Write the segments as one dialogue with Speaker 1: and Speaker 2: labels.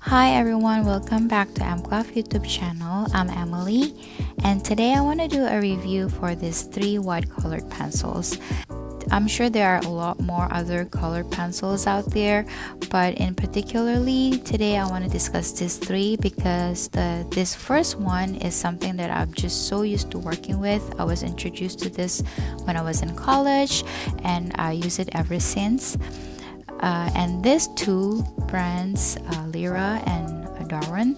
Speaker 1: Hi everyone, welcome back to MClass YouTube channel. I'm Emily, and today I want to do a review for these 3 white colored pencils. I'm sure there are a lot more other colored pencils out there, but in particularly today I want to discuss these 3 because this first one is something that I'm just so used to working with. I was introduced to this when I was in college and I use it ever since. And these 2 brands, LYRA and DERWENT,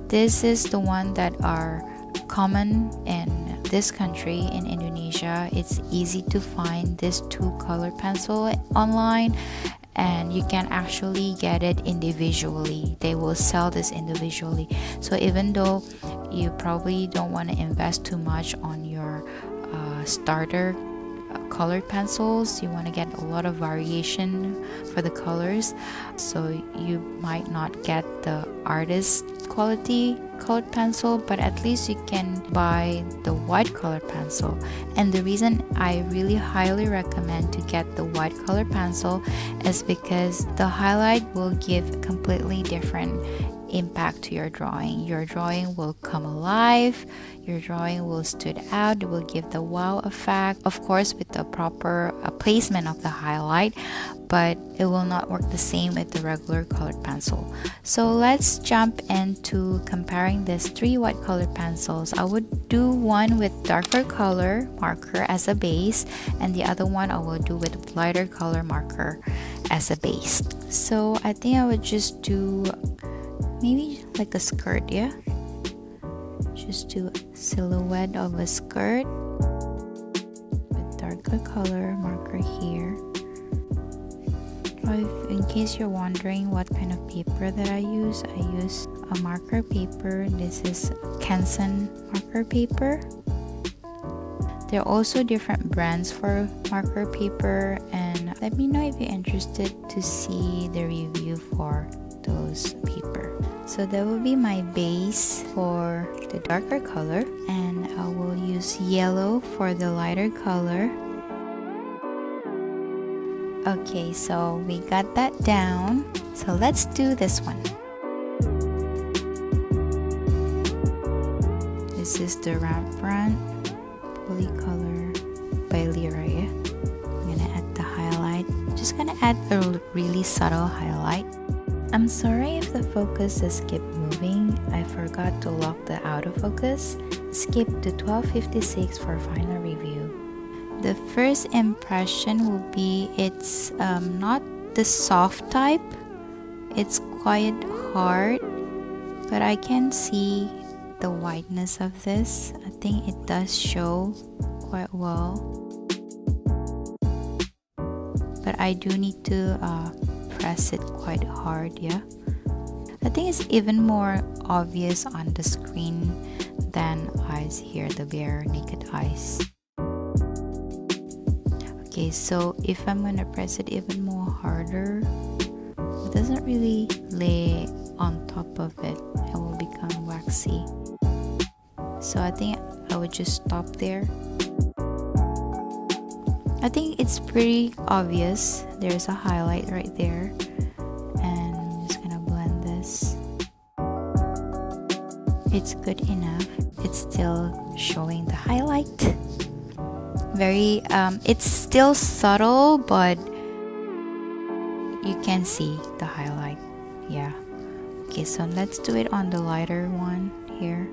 Speaker 1: this is the one that are common in this country, in Indonesia. It's easy to find this 2 color pencil online, and you can actually get it individually. They will sell this individually. So even though you probably don't want to invest too much on your starter colored pencils, you want to get a lot of variation for the colors, so you might not get the artist quality colored pencil, but at least you can buy the white colored pencil. And the reason I really highly recommend to get the white colored pencil is because the highlight will give a completely different impact to your drawing. Your drawing will come alive, your drawing will stand out, it will give the wow effect, of course with the proper placement of the highlight, but it will not work the same with the regular colored pencil. So let's jump into comparing these 3 white colored pencils. I would do one with darker color marker as a base, and the other one I will do with lighter color marker as a base. So I think I would just do maybe like a skirt, yeah? Just do a silhouette of a skirt with darker color marker here. In case you're wondering what kind of paper that I use a marker paper. This is Canson marker paper. There are also different brands for marker paper, and let me know if you're interested to see the review for those paper. So that will be my base for the darker color, and I will use yellow for the lighter color. Okay, so we got that down. So let's do this one. This is the Rembrandt Polycolor by LYRA. Yeah? I'm gonna add the highlight. Just gonna add a really subtle highlight. I'm sorry if the focus is keep moving. I forgot to lock the autofocus. Skip to 12:56 for final review. The first impression will be it's not the soft type. It's quite hard, but I can see the whiteness of this. I think it does show quite well, but I do need to press it quite hard, yeah. I think it's even more obvious on the screen than eyes here, the bare naked eyes. Okay, so if I'm gonna press it even more harder, it doesn't really lay on top of it. It will become waxy. So I think I would just stop there. I think it's pretty obvious. There's a highlight right there, and I'm just gonna blend this. It's good enough. It's still showing the highlight. It's still subtle, but you can see the highlight. Yeah. Okay, so let's do it on the lighter one here.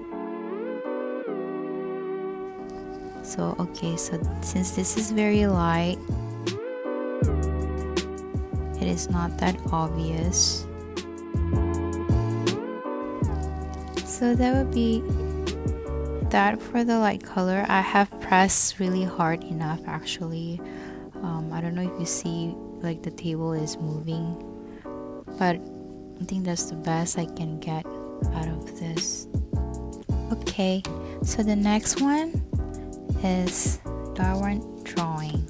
Speaker 1: So okay, so since this is very light, it is not that obvious. So that would be that for the light color. I have pressed really hard enough actually. I don't know if you see like the table is moving, but I think that's the best I can get out of this. Okay, so the next one is DERWENT drawing.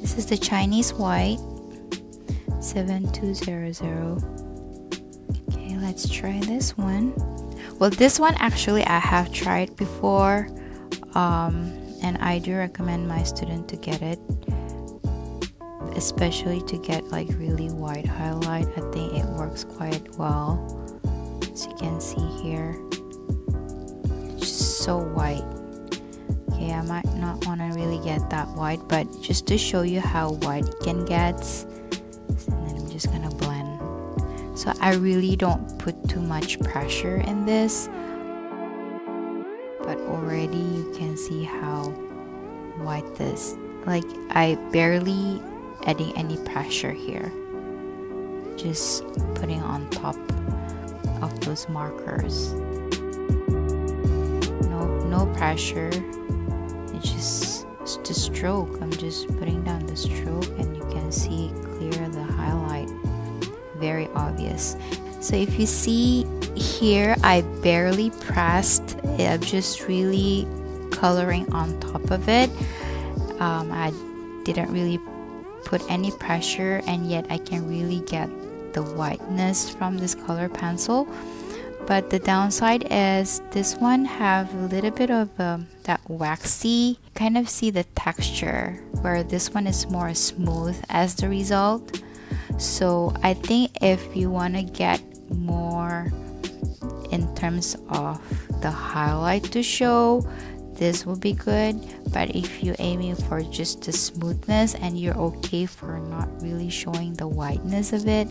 Speaker 1: This is the Chinese white 7200. Okay, let's try this one. Well, this one actually I have tried before, and I do recommend my student to get it. especially to get like really white highlight. I think it works quite well. As you can see here, it's just so white. Okay, I might not want to really get that white, but just to show you how white it can get, and then I'm just gonna blend. So I really don't put too much pressure in this, but already you can see how white this. Like, I barely adding any pressure here, just putting on top of those markers. No pressure. It's just the stroke. I'm just putting down the stroke, and you can see clear the highlight, very obvious. So if you see here, I barely pressed. I'm just really coloring on top of it. I didn't really put any pressure, and yet I can really get the whiteness from this color pencil. But the downside is this one have a little bit of that waxy, kind of see the texture, where this one is more smooth as the result. So I think if you want to get more in terms of the highlight to show, this will be good. But if you're aiming for just the smoothness and you're okay for not really showing the whiteness of it,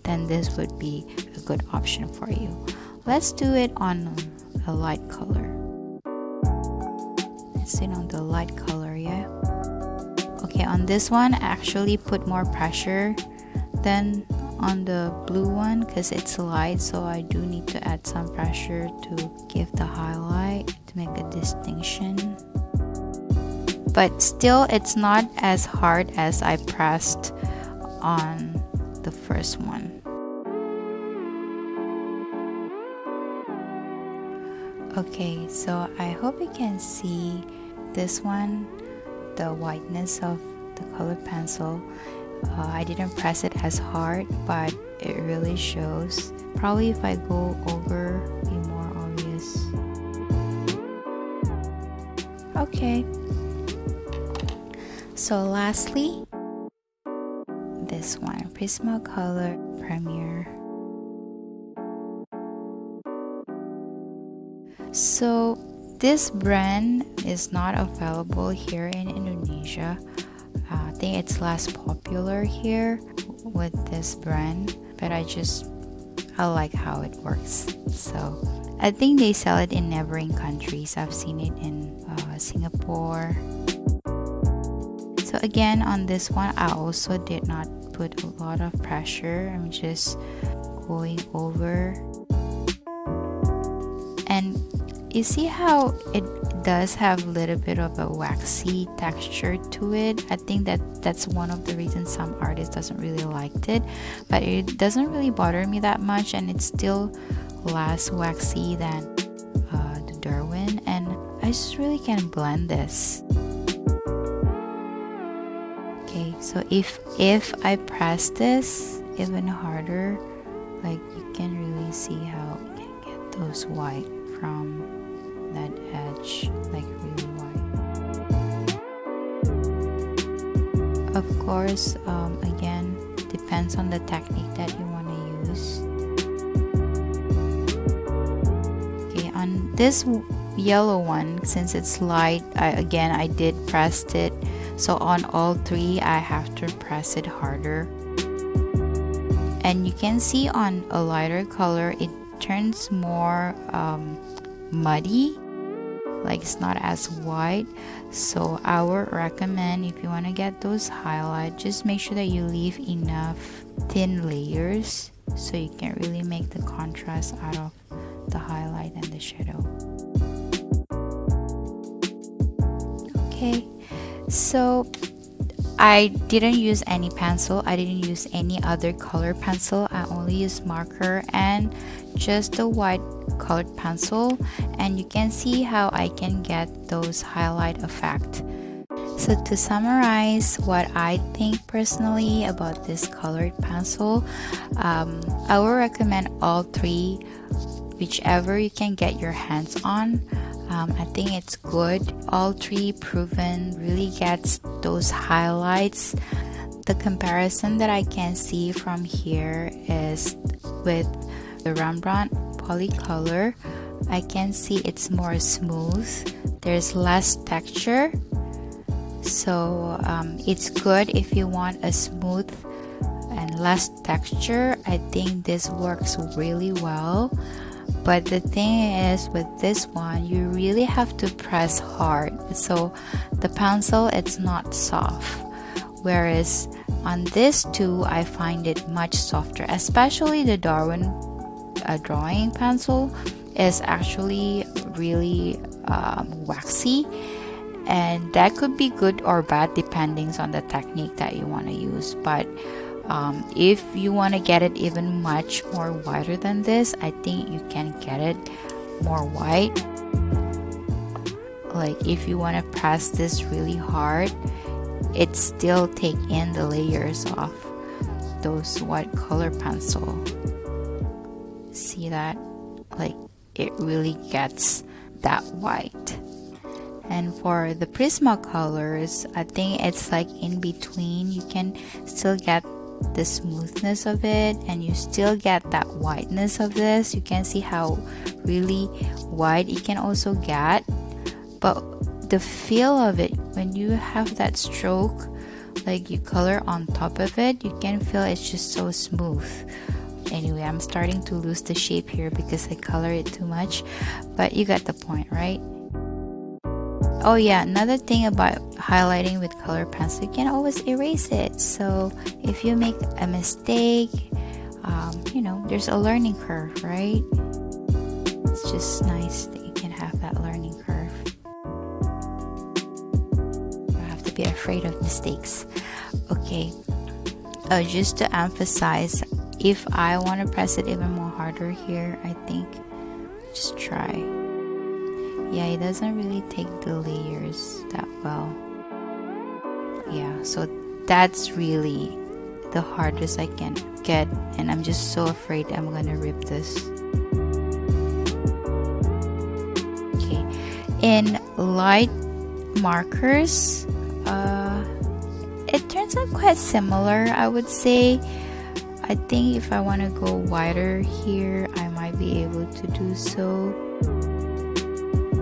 Speaker 1: then this would be a good option for you. Let's do it on a light color. Let's do it on the light color, yeah. Okay, on this one I actually put more pressure than on the blue one because it's light, so I do need to add some pressure to give the highlight, to make a distinction. But still, it's not as hard as I pressed on the first one. Okay, so I hope you can see this one, the whiteness of the colored pencil. I didn't press it as hard, but it really shows. Probably if I go over, be more obvious. Okay. So lastly, this one, Prismacolor Premier. So this brand is not available here in Indonesia. I think it's less popular here with this brand, but I like how it works. So I think they sell it in neighboring countries. I've seen it in Singapore. So again, on this one, I also did not put a lot of pressure. I'm just going over. And you see how it does have a little bit of a waxy texture to it. I think that's one of the reasons some artists doesn't really like it, but it doesn't really bother me that much, and it's still less waxy than the DERWENT, and I just really can blend this. Okay, so if I press this even harder, like, you can really see how you can get those white from that edge, like really white. Of course, again, depends on the technique that you want to use. Okay, on this yellow one, since it's light, I did press it, so on all three I have to press it harder. And you can see on a lighter color it turns more muddy, like it's not as white. So I would recommend, if you want to get those highlights, just make sure that you leave enough thin layers so you can really make the contrast out of the highlight and the shadow. Okay, so I didn't use any pencil. I didn't use any other color pencil. I only used marker and just the white colored pencil, and you can see how I can get those highlight effect. So to summarize what I think personally about this colored pencil, I would recommend all three, whichever you can get your hands on. I think it's good. All three proven really gets those highlights the comparison that I can see from here is with the Rembrandt Polycolor. I can see it's more smooth. There's less texture. So it's good if you want a smooth and less texture. I think this works really well. But the thing is, with this one, you really have to press hard. So the pencil, it's not soft. Whereas on this two, I find it much softer. Especially the DERWENT drawing pencil is actually really waxy. And that could be good or bad depending on the technique that you want to use. But if you want to get it even much more whiter than this, I think you can get it more white. Like if you want to press this really hard, it still take in the layers of those white color pencil. See that? Like it really gets that white. And for the Prismacolors, I think it's like in between. You can still get the smoothness of it, and you still get that whiteness of this. You can see how really white it can also get. But the feel of it, when you have that stroke, like you color on top of it, you can feel it's just so smooth. Anyway, I'm starting to lose the shape here because I color it too much, but you got the point, right? Oh yeah, another thing about highlighting with color pencil, you can always erase it. So if you make a mistake, there's a learning curve, right? It's just nice that you can have that learning curve. You don't have to be afraid of mistakes. Okay, just to emphasize, if I want to press it even more harder here, I think just try. Yeah, it doesn't really take the layers that well. Yeah, so that's really the hardest I can get, and I'm just so afraid I'm gonna rip this. Okay, in light markers, it turns out quite similar, I would say. I think if I want to go wider here, I might be able to do so.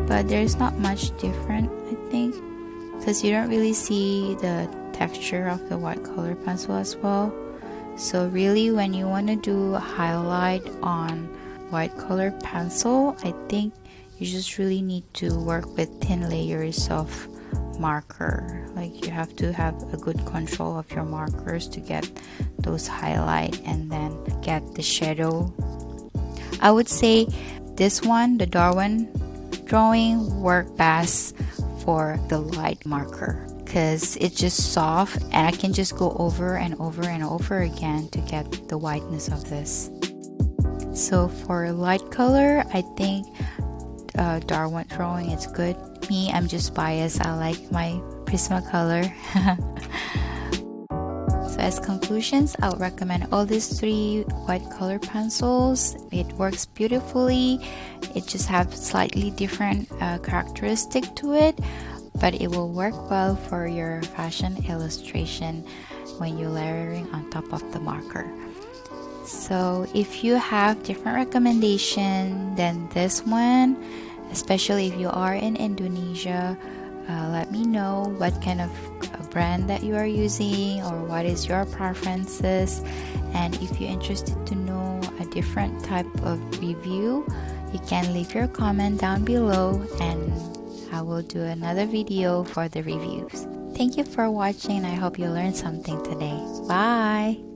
Speaker 1: But there's not much different, I think, because you don't really see the texture of the white color pencil as well. So really, when you want to do a highlight on white color pencil, I think you just really need to work with thin layers of marker. Like you have to have a good control of your markers to get those highlight and then get the shadow. I would say this one, the DERWENT drawing, work best for the light marker because it's just soft and I can just go over and over and over again to get the whiteness of this. So for light color, I think DERWENT drawing is good. Me, I'm just biased. I like my Prismacolor. So as conclusions, I would recommend all these three white color pencils. It works beautifully. It just have slightly different characteristic to it, but it will work well for your fashion illustration when you're layering on top of the marker. So if you have different recommendation than this one, especially if you are in Indonesia, let me know what kind of brand that you are using or what is your preferences. And if you're interested to know a different type of review, you can leave your comment down below and I will do another video for the reviews. Thank you for watching and I hope you learned something today. Bye!